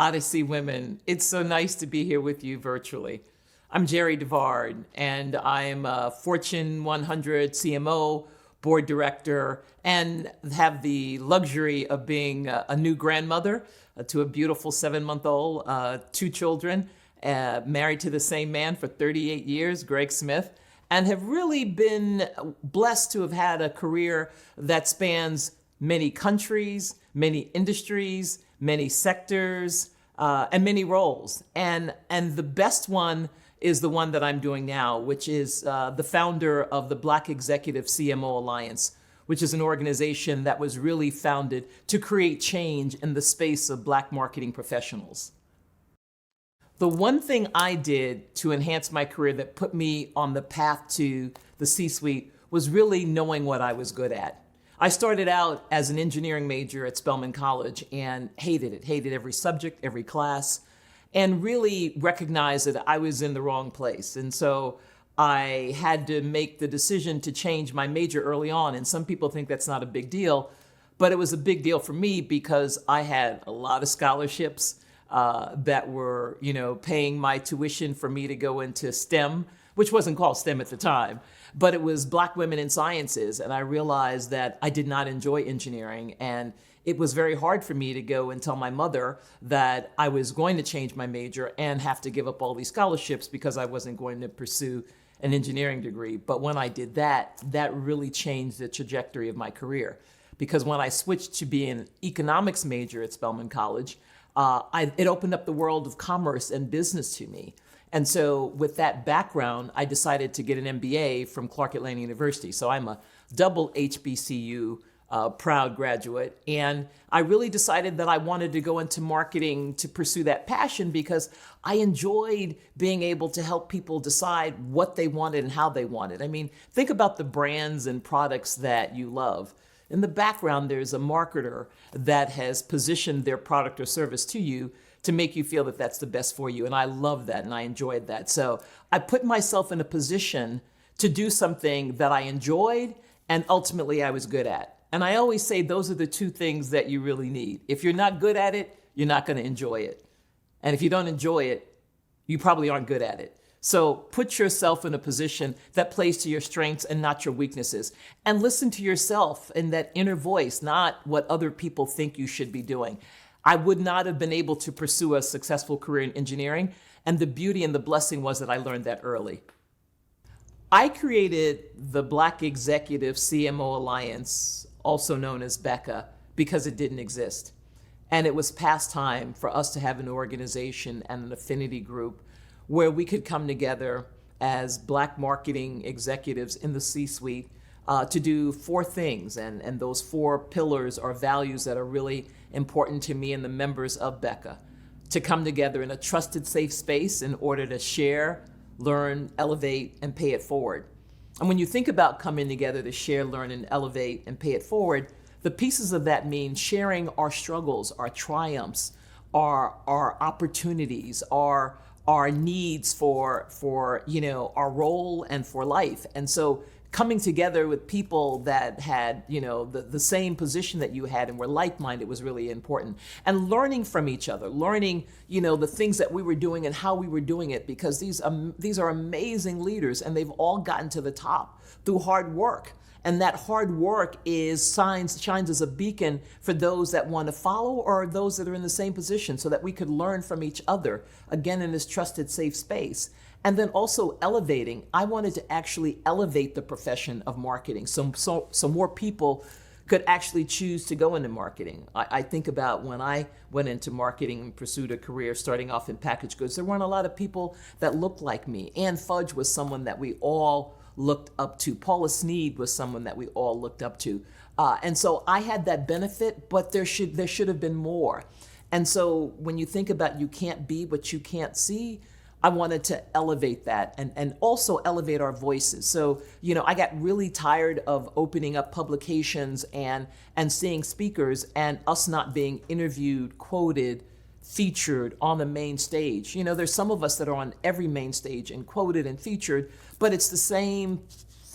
Odyssey Women. It's so nice to be here with you virtually. I'm Jerry DeVard, and I'm a Fortune 100 CMO, board director, and have the luxury of being a new grandmother to a beautiful 7-month-old, 2 children, married to the same man for 38 years, Greg Smith, and have really been blessed to have had a career that spans many countries, many industries, many sectors, and many roles. And the best one is the one that I'm doing now, which is the founder of the Black Executive CMO Alliance, which is an organization that was really founded to create change in the space of Black marketing professionals. The one thing I did to enhance my career that put me on the path to the C-suite was really knowing what I was good at. I started out as an engineering major at Spelman College and hated it, hated every subject, every class, and really recognized that I was in the wrong place. And so I had to make the decision to change my major early on. And some people think that's not a big deal, but it was a big deal for me because I had a lot of scholarships that were, paying my tuition for me to go into STEM, which wasn't called STEM at the time, but it was Black women in sciences. And I realized that I did not enjoy engineering. And it was very hard for me to go and tell my mother that I was going to change my major and have to give up all these scholarships because I wasn't going to pursue an engineering degree. But when I did that, that really changed the trajectory of my career. Because when I switched to being an economics major at Spelman College, it opened up the world of commerce and business to me. And so with that background, I decided to get an MBA from Clark Atlanta University. So I'm a double HBCU proud graduate. And I really decided that I wanted to go into marketing to pursue that passion because I enjoyed being able to help people decide what they wanted and how they wanted. I mean, think about the brands and products that you love. In the background, there's a marketer that has positioned their product or service to you to make you feel that that's the best for you. And I love that and I enjoyed that. So I put myself in a position to do something that I enjoyed and ultimately I was good at. And I always say those are the 2 things that you really need. If you're not good at it, you're not going to enjoy it. And if you don't enjoy it, you probably aren't good at it. So put yourself in a position that plays to your strengths and not your weaknesses. And listen to yourself in that inner voice, not what other people think you should be doing. I would not have been able to pursue a successful career in engineering. And the beauty and the blessing was that I learned that early. I created the Black Executive CMO Alliance, also known as BECA, because it didn't exist. And it was past time for us to have an organization and an affinity group where we could come together as Black marketing executives in the C-suite to do 4 things. And those 4 pillars are values that are really important to me and the members of BECA. To come together in a trusted, safe space in order to share, learn, elevate, and pay it forward. And when you think about coming together to share, learn, and elevate and pay it forward, the pieces of that mean sharing our struggles, our triumphs, our opportunities, our needs for our role and for life. And so coming together with people that had, the same position that you had and were like-minded was really important. And learning from each other, learning, the things that we were doing and how we were doing it, because these are amazing leaders and they've all gotten to the top through hard work. And that hard work shines as a beacon for those that want to follow or those that are in the same position so that we could learn from each other, again, in this trusted, safe space. And then also elevating. I wanted to actually elevate the profession of marketing so more people could actually choose to go into marketing. I think about when I went into marketing and pursued a career starting off in packaged goods, there weren't a lot of people that looked like me. Ann Fudge was someone that we all looked up to. Paula Sneed was someone that we all looked up to. And so I had that benefit, but there should have been more. And so when you think about you can't be what you can't see, I wanted to elevate that and also elevate our voices. So, I got really tired of opening up publications and seeing speakers and us not being interviewed, quoted, featured on the main stage. There's some of us that are on every main stage and quoted and featured, but it's the same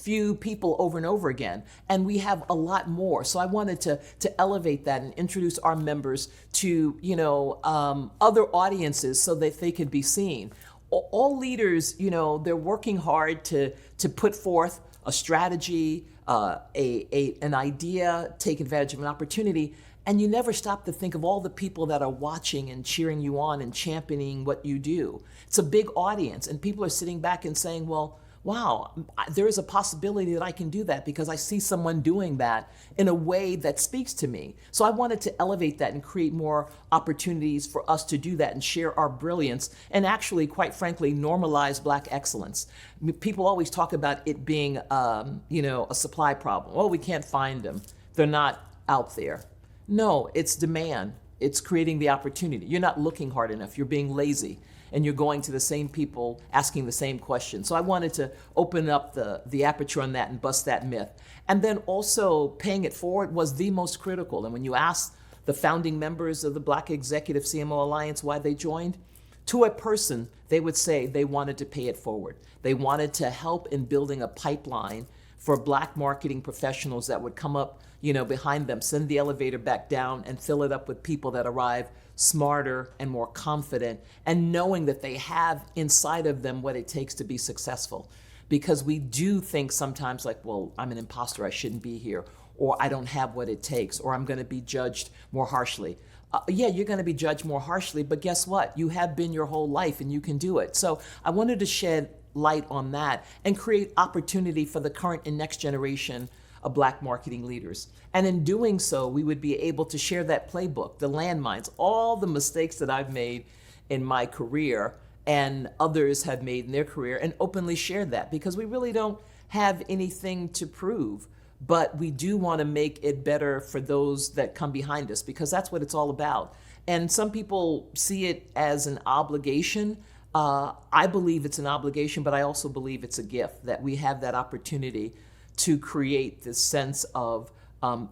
few people over and over again, and we have a lot more. So I wanted to elevate that and introduce our members to other audiences so that they could be seen. All leaders, they're working hard to put forth a strategy, an idea, take advantage of an opportunity. And you never stop to think of all the people that are watching and cheering you on and championing what you do. It's a big audience, and people are sitting back and saying, well, wow, there is a possibility that I can do that because I see someone doing that in a way that speaks to me. So I wanted to elevate that and create more opportunities for us to do that and share our brilliance and actually, quite frankly, normalize Black excellence. People always talk about it being, a supply problem. Oh, we can't find them. They're not out there. No, it's demand. It's creating the opportunity. You're not looking hard enough. You're being lazy. And you're going to the same people asking the same questions. So I wanted to open up the aperture on that and bust that myth. And then also paying it forward was the most critical. And when you ask the founding members of the Black Executive CMO Alliance why they joined, to a person, they would say they wanted to pay it forward. They wanted to help in building a pipeline for Black marketing professionals that would come up, behind them, send the elevator back down and fill it up with people that arrive smarter and more confident and knowing that they have inside of them what it takes to be successful. Because we do think sometimes like, well, I'm an imposter, I shouldn't be here, or I don't have what it takes, or I'm going to be judged more harshly. Yeah, you're going to be judged more harshly, but guess what? You have been your whole life and you can do it. So I wanted to shed light on that and create opportunity for the current and next generation of Black marketing leaders. And in doing so, we would be able to share that playbook, the landmines, all the mistakes that I've made in my career and others have made in their career, and openly share that because we really don't have anything to prove, but we do want to make it better for those that come behind us because that's what it's all about. And some people see it as an obligation. I believe it's an obligation, but I also believe it's a gift that we have that opportunity to create this sense of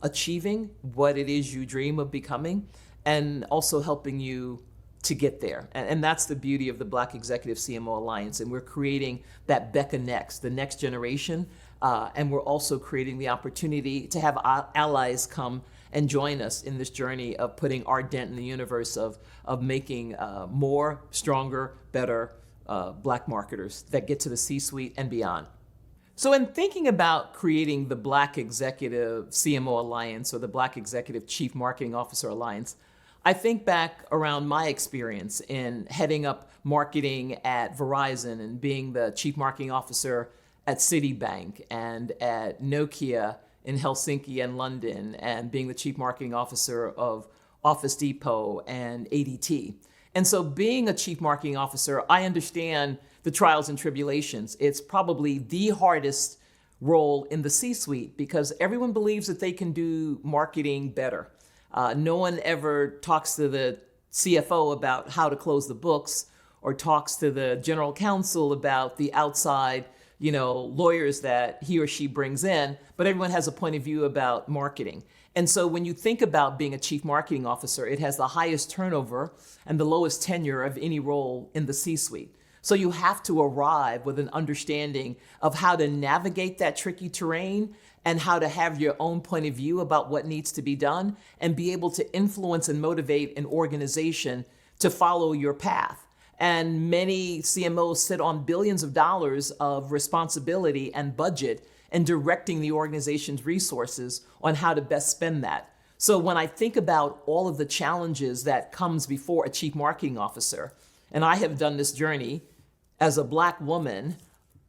achieving what it is you dream of becoming and also helping you to get there. And that's the beauty of the Black Executive CMO Alliance. And we're creating that Becca Next, the next generation. And we're also creating the opportunity to have allies come and join us in this journey of putting our dent in the universe of making more, stronger, better Black marketers that get to the C-suite and beyond. So in thinking about creating the Black Executive CMO Alliance or the Black Executive Chief Marketing Officer Alliance, I think back around my experience in heading up marketing at Verizon and being the Chief Marketing Officer at Citibank and at Nokia in Helsinki and London and being the Chief Marketing Officer of Office Depot and ADT. And so being a Chief Marketing Officer, I understand the trials and tribulations. It's probably the hardest role in the C-suite because everyone believes that they can do marketing better. No one ever talks to the CFO about how to close the books or talks to the general counsel about the outside, lawyers that he or she brings in, but everyone has a point of view about marketing. And so when you think about being a chief marketing officer, it has the highest turnover and the lowest tenure of any role in the C-suite. So you have to arrive with an understanding of how to navigate that tricky terrain and how to have your own point of view about what needs to be done and be able to influence and motivate an organization to follow your path. And many CMOs sit on billions of dollars of responsibility and budget and directing the organization's resources on how to best spend that. So when I think about all of the challenges that comes before a chief marketing officer, and I have done this journey as a Black woman,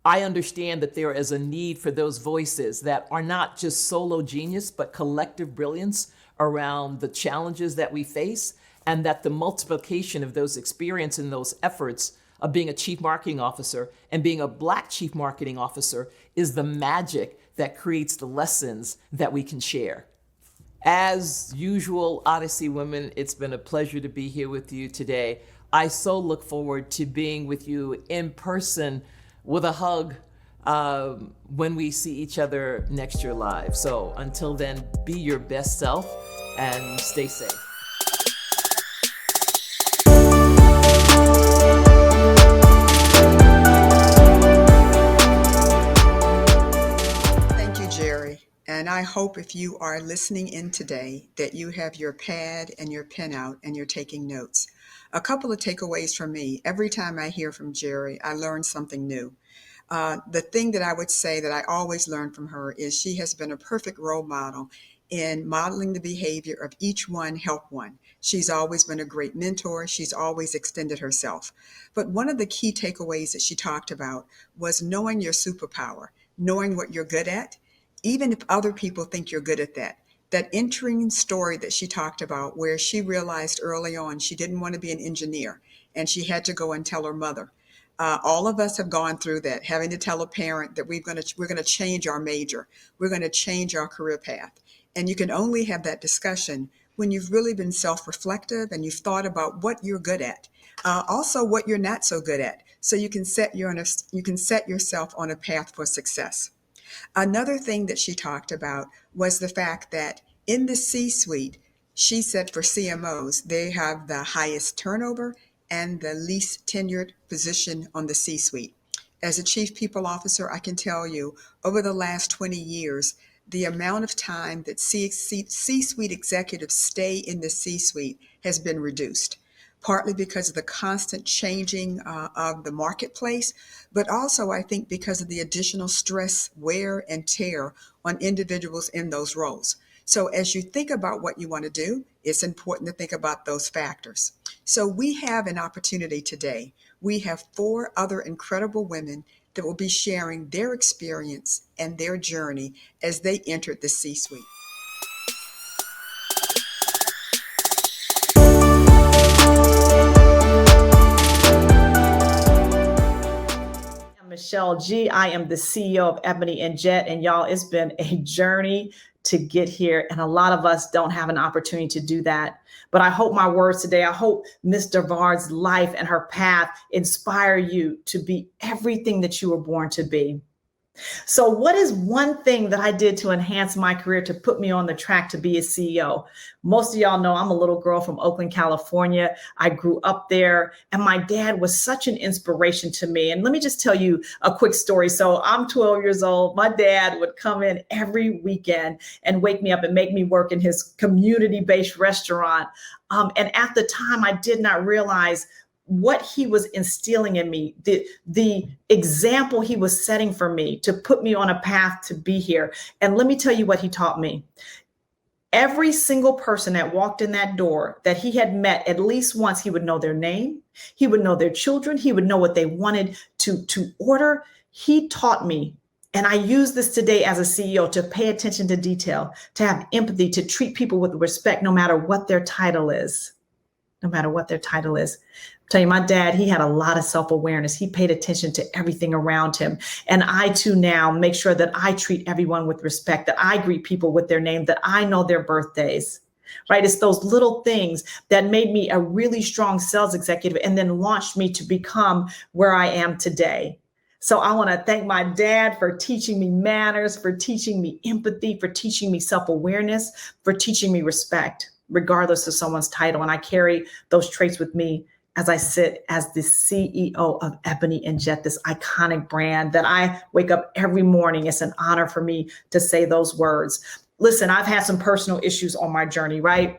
I understand that there is a need for those voices that are not just solo genius, but collective brilliance around the challenges that we face, and that the multiplication of those experience and those efforts of being a chief marketing officer and being a Black chief marketing officer is the magic that creates the lessons that we can share. As usual, Odyssey women, it's been a pleasure to be here with you today. I so look forward to being with you in person with a hug when we see each other next year live. So until then, be your best self and stay safe. And I hope if you are listening in today that you have your pad and your pen out and you're taking notes. A couple of takeaways from me. Every time I hear from Jerry, I learn something new. The thing that I would say that I always learn from her is she has been a perfect role model in modeling the behavior of each one help one. She's always been a great mentor. She's always extended herself. But one of the key takeaways that she talked about was knowing your superpower, knowing what you're good at, even if other people think you're good at that. That entering story that she talked about, where she realized early on she didn't want to be an engineer and she had to go and tell her mother. All of us have gone through that, having to tell a parent that we're going to change our major, we're going to change our career path, and you can only have that discussion when you've really been self-reflective and you've thought about what you're good at, also what you're not so good at, so you can set yourself on a path for success. Another thing that she talked about was the fact that in the C-suite, she said for CMOs, they have the highest turnover and the least tenured position on the C-suite. As a chief people officer, I can tell you over the last 20 years, the amount of time that C-suite executives stay in the C-suite has been reduced, partly because of the constant changing of the marketplace, but also I think because of the additional stress, wear, and tear on individuals in those roles. So as you think about what you want to do, it's important to think about those factors. So we have an opportunity today. We have 4 other incredible women that will be sharing their experience and their journey as they entered the C-suite. Michelle G. I am the CEO of Ebony and Jet, and y'all, it's been a journey to get here, and a lot of us don't have an opportunity to do that. But I hope my words today, I hope Ms. Devard's life and her path inspire you to be everything that you were born to be. So what is one thing that I did to enhance my career to put me on the track to be a CEO? Most of y'all know I'm a little girl from Oakland, California. I grew up there, and my dad was such an inspiration to me. And let me just tell you a quick story. So I'm 12 years old. My dad would come in every weekend and wake me up and make me work in his community-based restaurant. And at the time, I did not realize what he was instilling in me, the example he was setting for me to put me on a path to be here. And let me tell you what he taught me. Every single person that walked in that door that he had met at least once, he would know their name. He would know their children. He would know what they wanted to order. He taught me, and I use this today as a CEO, to pay attention to detail, to have empathy, to treat people with respect, no matter what their title is. No matter what their title is. Tell you, my dad, he had a lot of self-awareness. He paid attention to everything around him. And I too now make sure that I treat everyone with respect, that I greet people with their name, that I know their birthdays, right? It's those little things that made me a really strong sales executive and then launched me to become where I am today. So I want to thank my dad for teaching me manners, for teaching me empathy, for teaching me self-awareness, for teaching me respect, regardless of someone's title. And I carry those traits with me as I sit as the CEO of Ebony and Jet, this iconic brand that I wake up every morning. It's an honor for me to say those words. Listen, I've had some personal issues on my journey, right?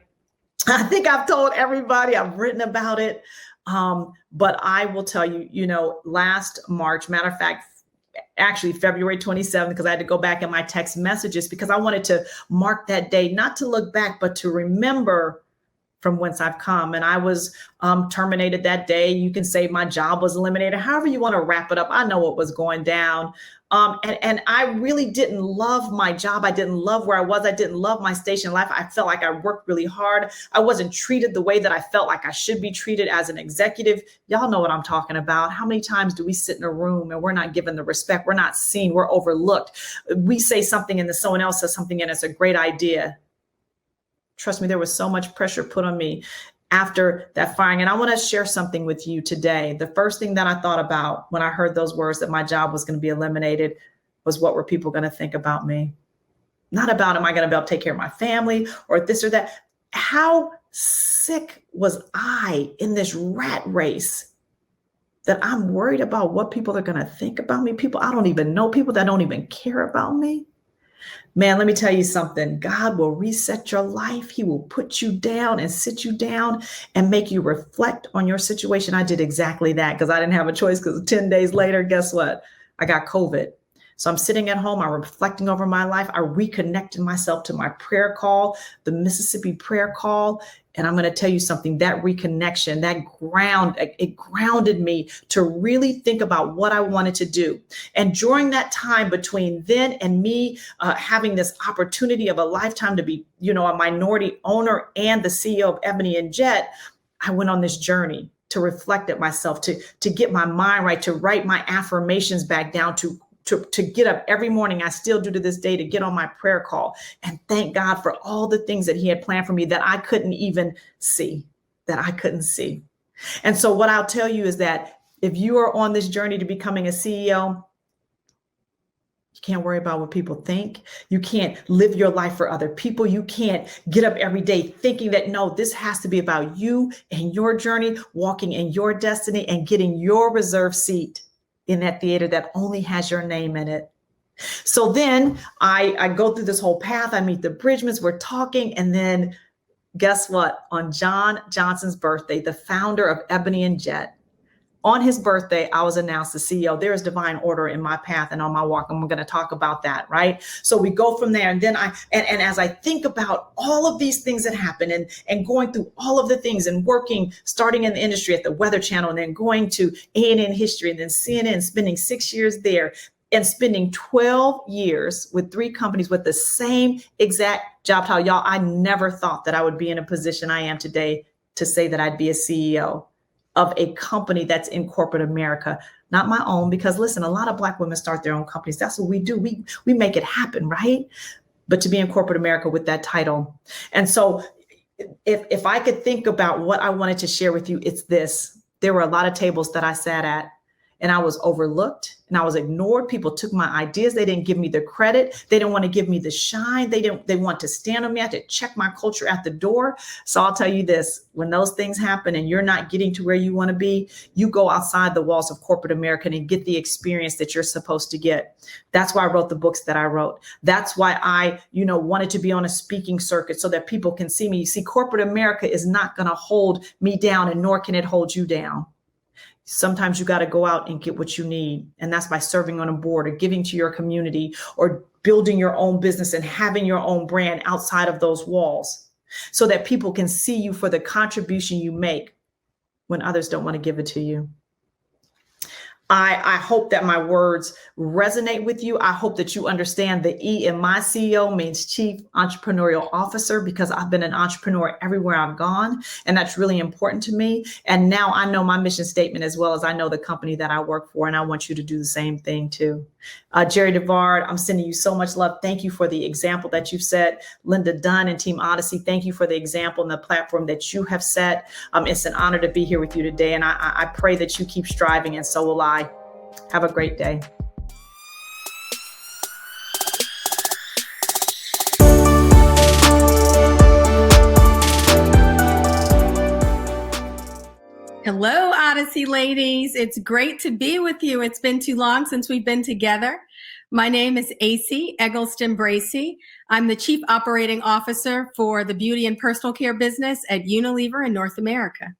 I think I've told everybody, I've written about it. But I will tell you, last March, matter of fact, actually February 27th, because I had to go back in my text messages because I wanted to mark that day, not to look back, but to remember from whence I've come. And I was terminated that day. You can say my job was eliminated, however you want to wrap it up. I know what was going down. And I really didn't love my job. I didn't love where I was. I didn't love my station in life. I felt like I worked really hard. I wasn't treated the way that I felt like I should be treated as an executive. Y'all know what I'm talking about. How many times do we sit in a room and we're not given the respect? We're not seen. We're overlooked. We say something and then someone else says something and it's a great idea. Trust me, there was so much pressure put on me after that firing. And I want to share something with you today. The first thing that I thought about when I heard those words that my job was going to be eliminated was, what were people going to think about me? Not about, am I going to be able to take care of my family or this or that? How sick was I in this rat race that I'm worried about what people are going to think about me? People I don't even know, people that don't even care about me. Man, let me tell you something. God will reset your life. He will put you down and sit you down and make you reflect on your situation. I did exactly that because I didn't have a choice, because 10 days later, guess what? I got COVID. So I'm sitting at home, I'm reflecting over my life. I reconnected myself to my prayer call, the Mississippi prayer call. And I'm going to tell you something, that reconnection, it grounded me to really think about what I wanted to do. And during that time between then and me having this opportunity of a lifetime to be, a minority owner and the CEO of Ebony and Jet, I went on this journey to reflect at myself, to get my mind right, to write my affirmations back down, to get up every morning. I still do to this day, to get on my prayer call and thank God for all the things that he had planned for me that I couldn't even see, And so what I'll tell you is that if you are on this journey to becoming a CEO, you can't worry about what people think. You can't live your life for other people. You can't get up every day thinking that, no, this has to be about you and your journey, walking in your destiny and getting your reserved seat in that theater that only has your name in it. So then I go through this whole path. I meet the Bridgemans, we're talking. And then guess what? On John Johnson's birthday, the founder of Ebony and Jet, on his birthday, I was announced the CEO. There is divine order in my path and on my walk. And we're going to talk about that, right? So we go from there. And then and as I think about all of these things that happen and going through all of the things and working, starting in the industry at the Weather Channel, and then going to A&N History, and then CNN, spending 6 years there, and spending 12 years with 3 companies with the same exact job title. Y'all, I never thought that I would be in a position I am today to say that I'd be a CEO of a company that's in corporate America, not my own, because listen, a lot of Black women start their own companies. That's what we do. We make it happen, right? But to be in corporate America with that title. And so if I could think about what I wanted to share with you, it's this. There were a lot of tables that I sat at, and I was overlooked and I was ignored. People took my ideas. They didn't give me the credit. They didn't want to give me the shine. They want to stand on me. I had to check my culture at the door. So I'll tell you this, when those things happen and you're not getting to where you want to be, you go outside the walls of corporate America and get the experience that you're supposed to get. That's why I wrote the books that I wrote. That's why I, wanted to be on a speaking circuit so that people can see me. You see, corporate America is not going to hold me down, and nor can it hold you down. Sometimes you got to go out and get what you need. And that's by serving on a board or giving to your community or building your own business and having your own brand outside of those walls so that people can see you for the contribution you make when others don't want to give it to you. I hope that my words resonate with you. I hope that you understand the E in my CEO means Chief Entrepreneurial Officer, because I've been an entrepreneur everywhere I've gone. And that's really important to me. And now I know my mission statement as well as I know the company that I work for. And I want you to do the same thing too. Jerry DeVard, I'm sending you so much love. Thank you for the example that you've set. Linda Dunn and Team Odyssey, thank you for the example and the platform that you have set. It's an honor to be here with you today. And I pray that you keep striving, and so will I. Have a great day. Hello, Odyssey ladies. It's great to be with you. It's been too long since we've been together. My name is AC Eggleston Bracey. I'm the Chief Operating Officer for the beauty and personal care business at Unilever in North America.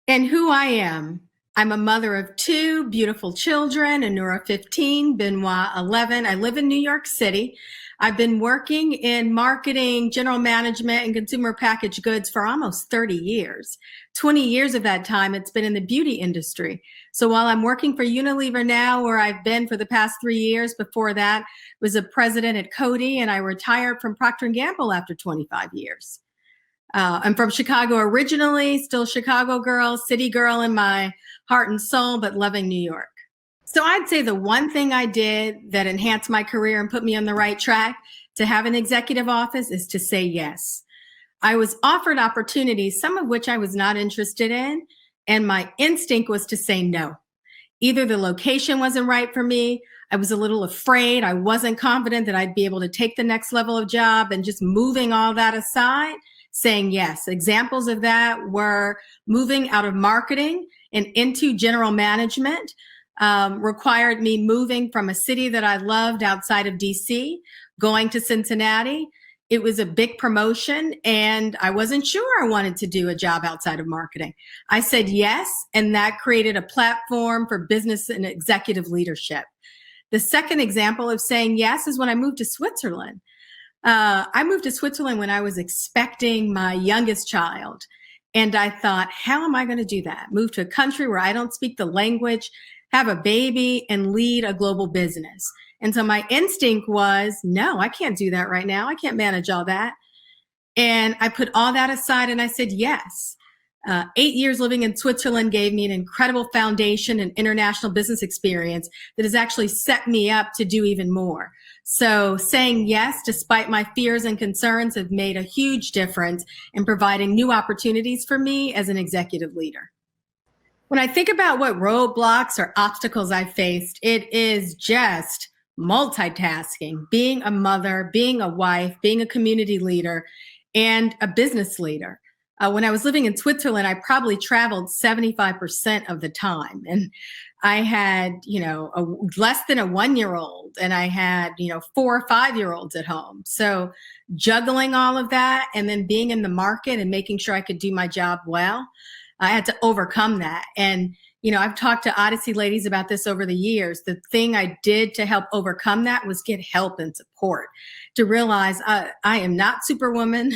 And who I am. I'm a mother of 2 beautiful children, Anura 15, Benoit 11. I live in New York City. I've been working in marketing, general management, and consumer packaged goods for almost 30 years. 20 years of that time, it's been in the beauty industry. So while I'm working for Unilever now, where I've been for the past 3 years, before that was a president at Coty, and I retired from Procter & Gamble after 25 years. I'm from Chicago originally, still Chicago girl, city girl in my heart and soul, but loving New York. So I'd say the one thing I did that enhanced my career and put me on the right track to have an executive office is to say yes. I was offered opportunities, some of which I was not interested in, and my instinct was to say no. Either the location wasn't right for me, I was a little afraid, I wasn't confident that I'd be able to take the next level of job, and just moving all that aside, saying yes. Examples of that were moving out of marketing and into general management, required me moving from a city that I loved outside of DC, going to Cincinnati. It was a big promotion, and I wasn't sure I wanted to do a job outside of marketing. I said yes, and that created a platform for business and executive leadership. The second example of saying yes is when I moved to Switzerland. I moved to Switzerland when I was expecting my youngest child. And I thought, how am I going to do that? Move to a country where I don't speak the language, have a baby, and lead a global business. And so my instinct was, no, I can't do that right now. I can't manage all that. And I put all that aside and I said, yes. 8 years living in Switzerland gave me an incredible foundation and international business experience that has actually set me up to do even more. So saying yes, despite my fears and concerns, have made a huge difference in providing new opportunities for me as an executive leader. When I think about what roadblocks or obstacles I faced, it is just multitasking, being a mother, being a wife, being a community leader, and a business leader. When I was living in Switzerland, I probably traveled 75% of the time. And I had, less than a 1-year-old, and I had, 4 or 5-year-olds at home. So juggling all of that and then being in the market and making sure I could do my job well, I had to overcome that. And, I've talked to Odyssey ladies about this over the years. The thing I did to help overcome that was get help and support, to realize I am not Superwoman.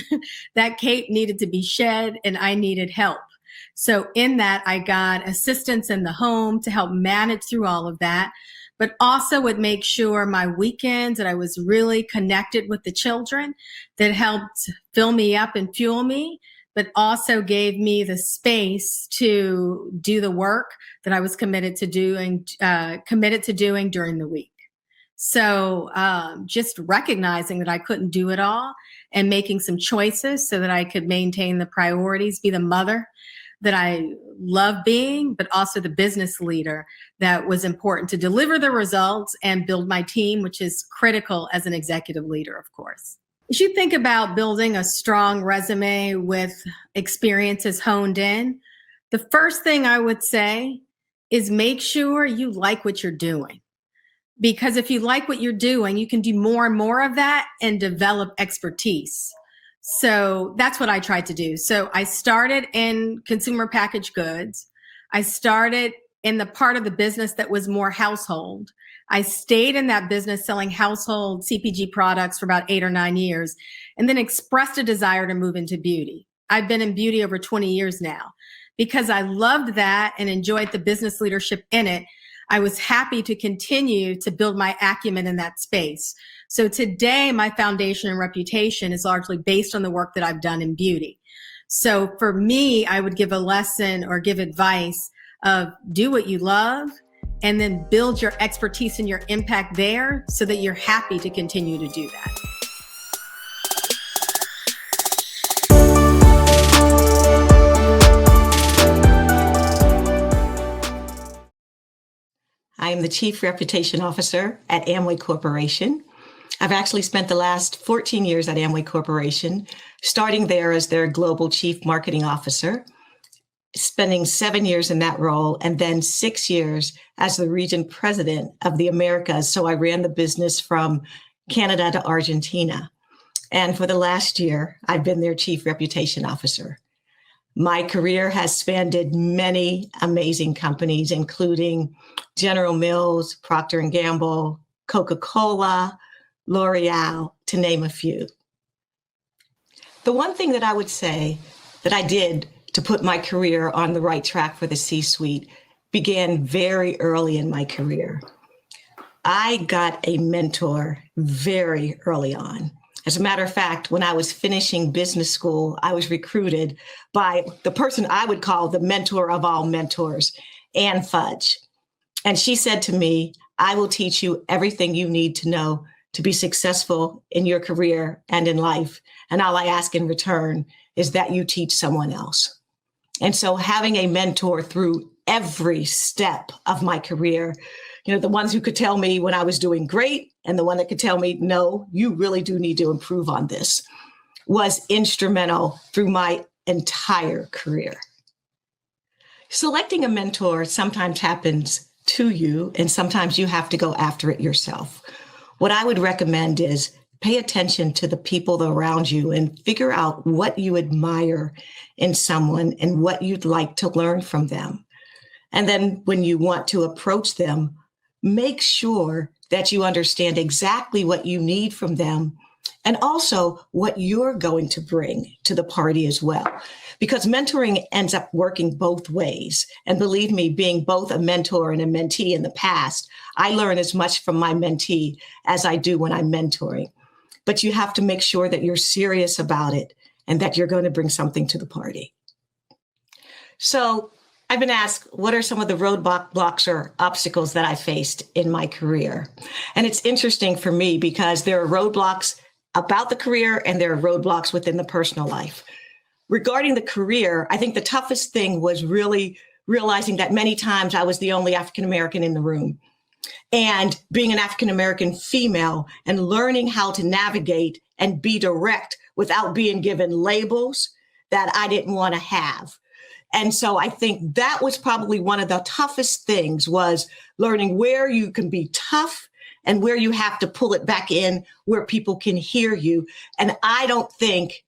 That cape needed to be shed and I needed help. So in that, I got assistance in the home to help manage through all of that, but also would make sure my weekends that I was really connected with the children, that helped fill me up and fuel me, but also gave me the space to do the work that I was committed to doing during the week. So just recognizing that I couldn't do it all and making some choices so that I could maintain the priorities, be the mother that I love being, but also the business leader that was important to deliver the results and build my team, which is critical as an executive leader, of course. As you think about building a strong resume with experiences honed in, the first thing I would say is make sure you like what you're doing. Because if you like what you're doing, you can do more and more of that and develop expertise. So that's what I tried to do. So I started in consumer packaged goods. I started in the part of the business that was more household. I stayed in that business selling household CPG products for about 8 or 9 years, and then expressed a desire to move into beauty. I've been in beauty over 20 years now. Because I loved that and enjoyed the business leadership in it, I was happy to continue to build my acumen in that space. So today, my foundation and reputation is largely based on the work that I've done in beauty. So for me, I would give a lesson or give advice of do what you love and then build your expertise and your impact there so that you're happy to continue to do that. I am the Chief Reputation Officer at Amway Corporation. I've actually spent the last 14 years at Amway Corporation, starting there as their Global Chief Marketing Officer, spending 7 years in that role, and then 6 years as the Region President of the Americas. So I ran the business from Canada to Argentina. And for the last year, I've been their Chief Reputation Officer. My career has spanned many amazing companies, including General Mills, Procter & Gamble, Coca-Cola, L'Oreal, to name a few. The one thing that I would say that I did to put my career on the right track for the C-suite began very early in my career. I got a mentor very early on. As a matter of fact, when I was finishing business school, I was recruited by the person I would call the mentor of all mentors, Ann Fudge. And she said to me, I will teach you everything you need to know to be successful in your career and in life. And all I ask in return is that you teach someone else. And so having a mentor through every step of my career, the ones who could tell me when I was doing great and the one that could tell me, no, you really do need to improve on this, was instrumental through my entire career. Selecting a mentor sometimes happens to you, and sometimes you have to go after it yourself. What I would recommend is pay attention to the people around you and figure out what you admire in someone and what you'd like to learn from them. And then when you want to approach them, make sure that you understand exactly what you need from them and also what you're going to bring to the party as well. Because mentoring ends up working both ways. And believe me, being both a mentor and a mentee in the past, I learn as much from my mentee as I do when I'm mentoring. But you have to make sure that you're serious about it and that you're going to bring something to the party. So I've been asked, what are some of the roadblocks or obstacles that I faced in my career? And it's interesting for me because there are roadblocks about the career and there are roadblocks within the personal life. Regarding the career, I think the toughest thing was really realizing that many times I was the only African-American in the room. And being an African-American female and learning how to navigate and be direct without being given labels that I didn't want to have. And so I think that was probably one of the toughest things, was learning where you can be tough and where you have to pull it back in where people can hear you. And I don't think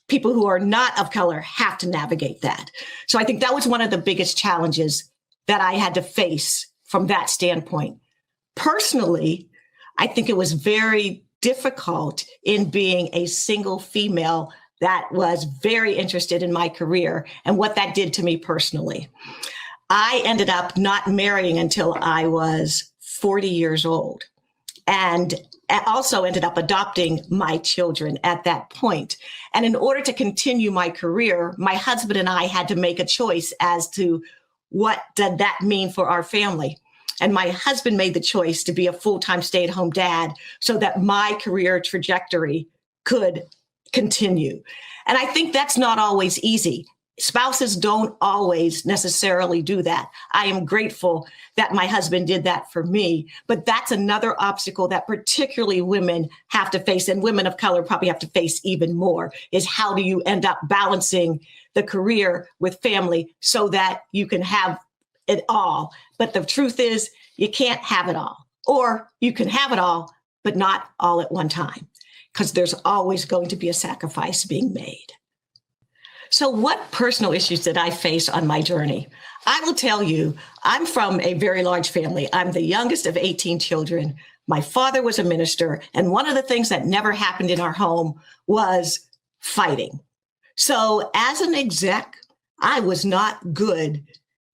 people who are not of color have to navigate that. So I think that was one of the biggest challenges that I had to face from that standpoint. Personally, I think it was very difficult in being a single female that was very interested in my career and what that did to me personally. I ended up not marrying until I was 40 years old, and also ended up adopting my children at that point. And in order to continue my career, my husband and I had to make a choice as to what did that mean for our family. And my husband made the choice to be a full-time stay-at-home dad so that my career trajectory could continue. And I think that's not always easy. Spouses don't always necessarily do that. I am grateful that my husband did that for me, but that's another obstacle that particularly women have to face, and women of color probably have to face even more, is how do you end up balancing the career with family so that you can have it all. But the truth is, you can't have it all, or you can have it all, but not all at one time, because there's always going to be a sacrifice being made. So what personal issues did I face on my journey? I will tell you, I'm from a very large family. I'm the youngest of 18 children. My father was a minister, and one of the things that never happened in our home was fighting. So as an exec, I was not good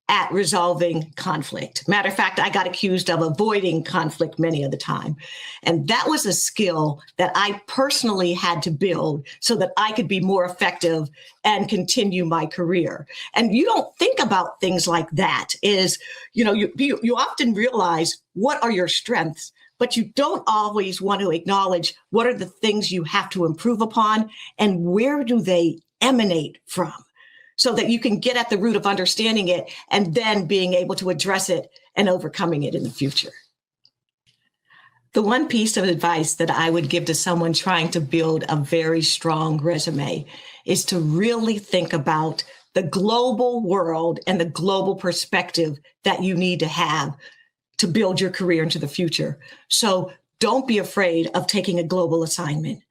at resolving conflict. Matter of fact, I got accused of avoiding conflict many of the time. And that was a skill that I personally had to build so that I could be more effective and continue my career. And you don't think about things like that, is, you often realize what are your strengths, but you don't always want to acknowledge what are the things you have to improve upon and where do they emanate from, so that you can get at the root of understanding it and then being able to address it and overcoming it in the future. The one piece of advice that I would give to someone trying to build a very strong resume is to really think about the global world and the global perspective that you need to have to build your career into the future. So don't be afraid of taking a global assignment.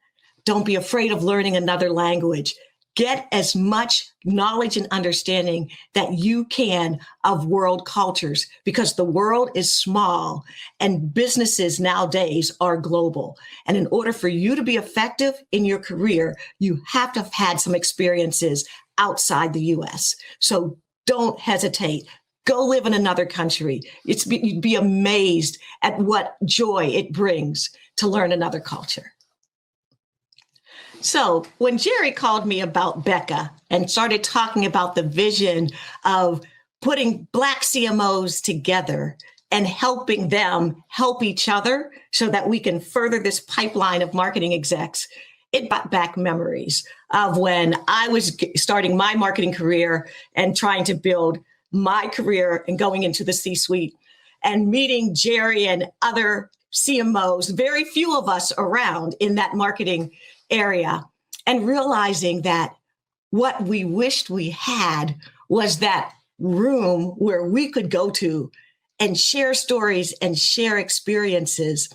Don't be afraid of learning another language. Get as much knowledge and understanding that you can of world cultures, because the world is small and businesses nowadays are global. And in order for you to be effective in your career, you have to have had some experiences outside the US. So don't hesitate. Go live in another country. You'd be amazed at what joy it brings to learn another culture. So when Jerry called me about Becca and started talking about the vision of putting Black CMOs together and helping them help each other so that we can further this pipeline of marketing execs, it brought back memories of when I was starting my marketing career and trying to build my career and going into the C-suite and meeting Jerry and other CMOs, very few of us around in that marketing area, and realizing that what we wished we had was that room where we could go to and share stories and share experiences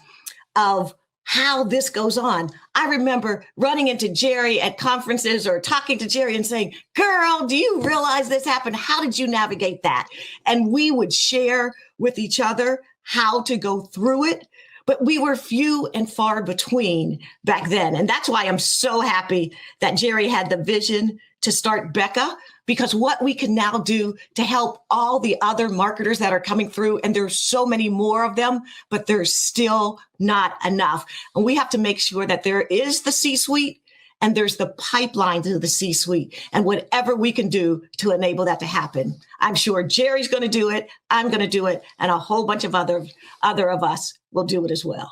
of how this goes on. I remember running into Jerry at conferences or talking to Jerry and saying, girl, do you realize this happened? How did you navigate that? And we would share with each other how to go through it. But we were few and far between back then. And that's why I'm so happy that Jerry had the vision to start Becca, because what we can now do to help all the other marketers that are coming through, and there's so many more of them, but there's still not enough. And we have to make sure that there is the C-suite and there's the pipeline to the C-suite, and whatever we can do to enable that to happen. I'm sure Jerry's going to do it. I'm going to do it. And a whole bunch of other of us will do it as well.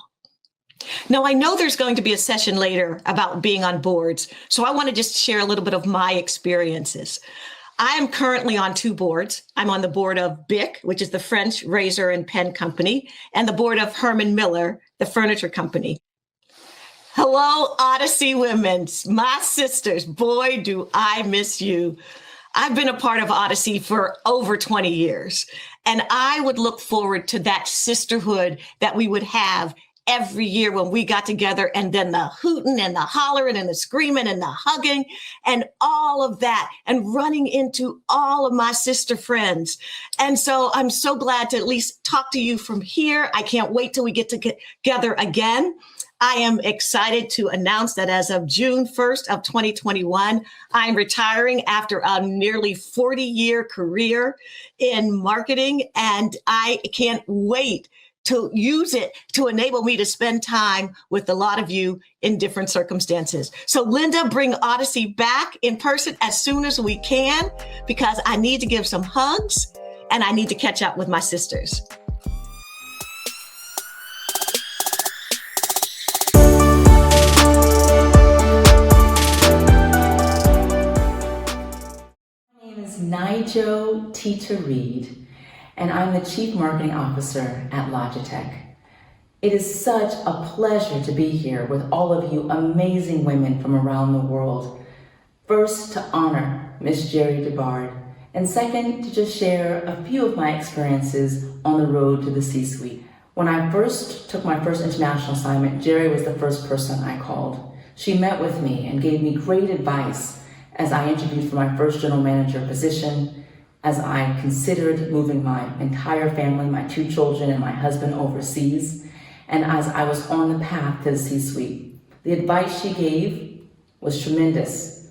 Now, I know there's going to be a session later about being on boards, so I want to just share a little bit of my experiences. I am currently on 2 boards. I'm on the board of BIC, which is the French razor and pen company, and the board of Herman Miller, the furniture company. Hello, Odyssey women, my sisters. Boy, do I miss you. I've been a part of Odyssey for over 20 years, and I would look forward to that sisterhood that we would have every year when we got together, and then the hooting and the hollering and the screaming and the hugging and all of that, and running into all of my sister friends. And so I'm so glad to at least talk to you from here. I can't wait till we get together again. I am excited to announce that as of June 1st of 2021, I'm retiring after a nearly 40-year career in marketing, and I can't wait to use it to enable me to spend time with a lot of you in different circumstances. So Linda, bring Odyssey back in person as soon as we can, because I need to give some hugs and I need to catch up with my sisters. My name is Nijo Tita Reed, and I'm the Chief Marketing Officer at Logitech. It is such a pleasure to be here with all of you amazing women from around the world. First, to honor Miss Jerry DeBard, and second, to just share a few of my experiences on the road to the C-suite. When I first took my first international assignment, Jerry was the first person I called. She met with me and gave me great advice as I interviewed for my first general manager position, as I considered moving my entire family, my 2 children and my husband overseas, and as I was on the path to the C-suite. The advice she gave was tremendous.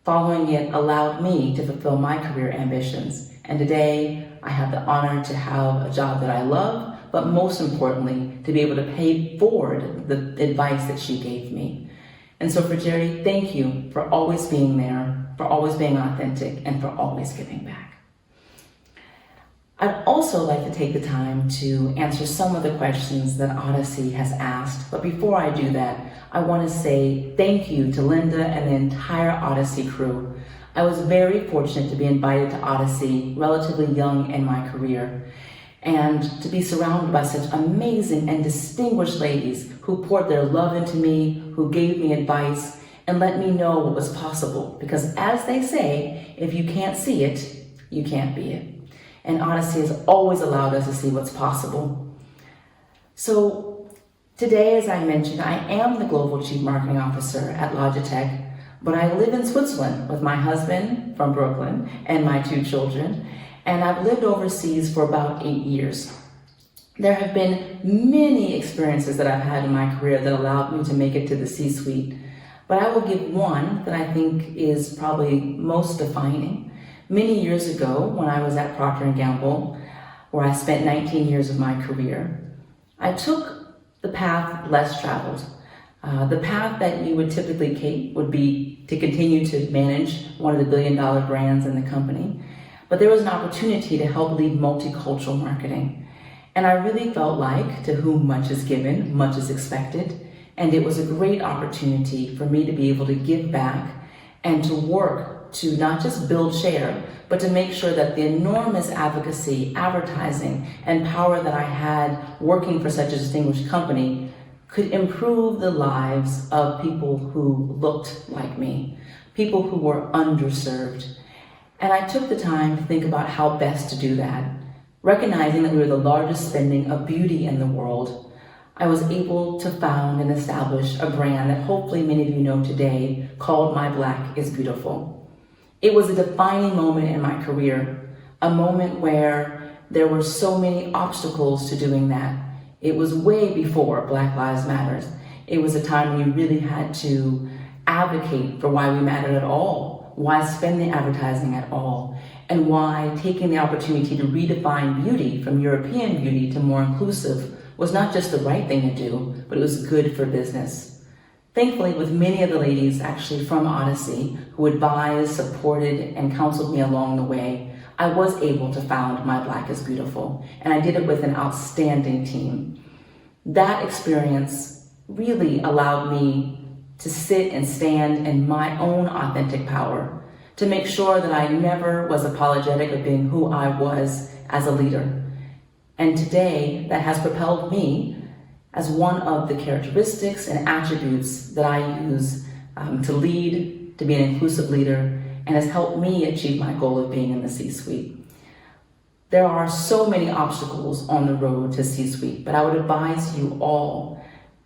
Following it allowed me to fulfill my career ambitions. And today I have the honor to have a job that I love, but most importantly, to be able to pay forward the advice that she gave me. And so for Jerry, thank you for always being there, for always being authentic, and for always giving back. I'd also like to take the time to answer some of the questions that Odyssey has asked. But before I do that, I want to say thank you to Linda and the entire Odyssey crew. I was very fortunate to be invited to Odyssey relatively young in my career, and to be surrounded by such amazing and distinguished ladies who poured their love into me, who gave me advice, and let me know what was possible. Because as they say, if you can't see it, you can't be it. And Odyssey has always allowed us to see what's possible. So today, as I mentioned, I am the Global Chief Marketing Officer at Logitech, but I live in Switzerland with my husband from Brooklyn and my 2 children, and I've lived overseas for about 8 years. There have been many experiences that I've had in my career that allowed me to make it to the C-suite, but I will give one that I think is probably most defining. Many years ago, when I was at Procter & Gamble, where I spent 19 years of my career, I took the path less traveled. The path that you would typically take would be to continue to manage one of the billion-dollar brands in the company. But there was an opportunity to help lead multicultural marketing. And I really felt like, to whom much is given, much is expected. And it was a great opportunity for me to be able to give back and to work to not just build share, but to make sure that the enormous advocacy, advertising, and power that I had working for such a distinguished company could improve the lives of people who looked like me, people who were underserved. And I took the time to think about how best to do that. Recognizing that we were the largest spending of beauty in the world, I was able to found and establish a brand that hopefully many of you know today called My Black is Beautiful. It was a defining moment in my career, a moment where there were so many obstacles to doing that. It was way before Black Lives Matter. It was a time when you really had to advocate for why we mattered at all, why spend the advertising at all, and why taking the opportunity to redefine beauty from European beauty to more inclusive was not just the right thing to do, but it was good for business. Thankfully, with many of the ladies actually from Odyssey who advised, supported, and counseled me along the way, I was able to found My Black is Beautiful, and I did it with an outstanding team. That experience really allowed me to sit and stand in my own authentic power, to make sure that I never was apologetic of being who I was as a leader. And today, that has propelled me as one of the characteristics and attributes that I use to lead, to be an inclusive leader, and has helped me achieve my goal of being in the C-suite. There are so many obstacles on the road to C-suite, but I would advise you all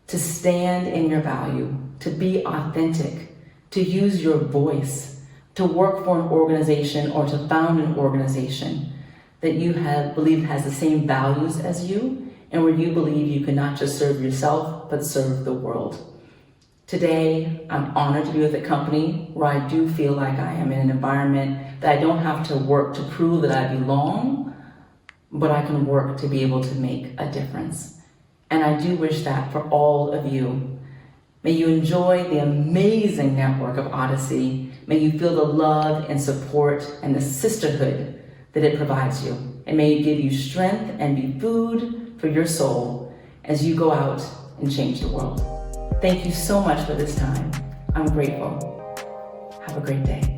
to stand in your value, to be authentic, to use your voice, to work for an organization or to found an organization that you have believed has the same values as you, and where you believe you can not just serve yourself, but serve the world. Today, I'm honored to be with a company where I do feel like I am in an environment that I don't have to work to prove that I belong, but I can work to be able to make a difference. And I do wish that for all of you. May you enjoy the amazing network of Odyssey. May you feel the love and support and the sisterhood that it provides you. And may it give you strength and be food for your soul as you go out and change the world. Thank you so much for this time. I'm grateful. Have a great day.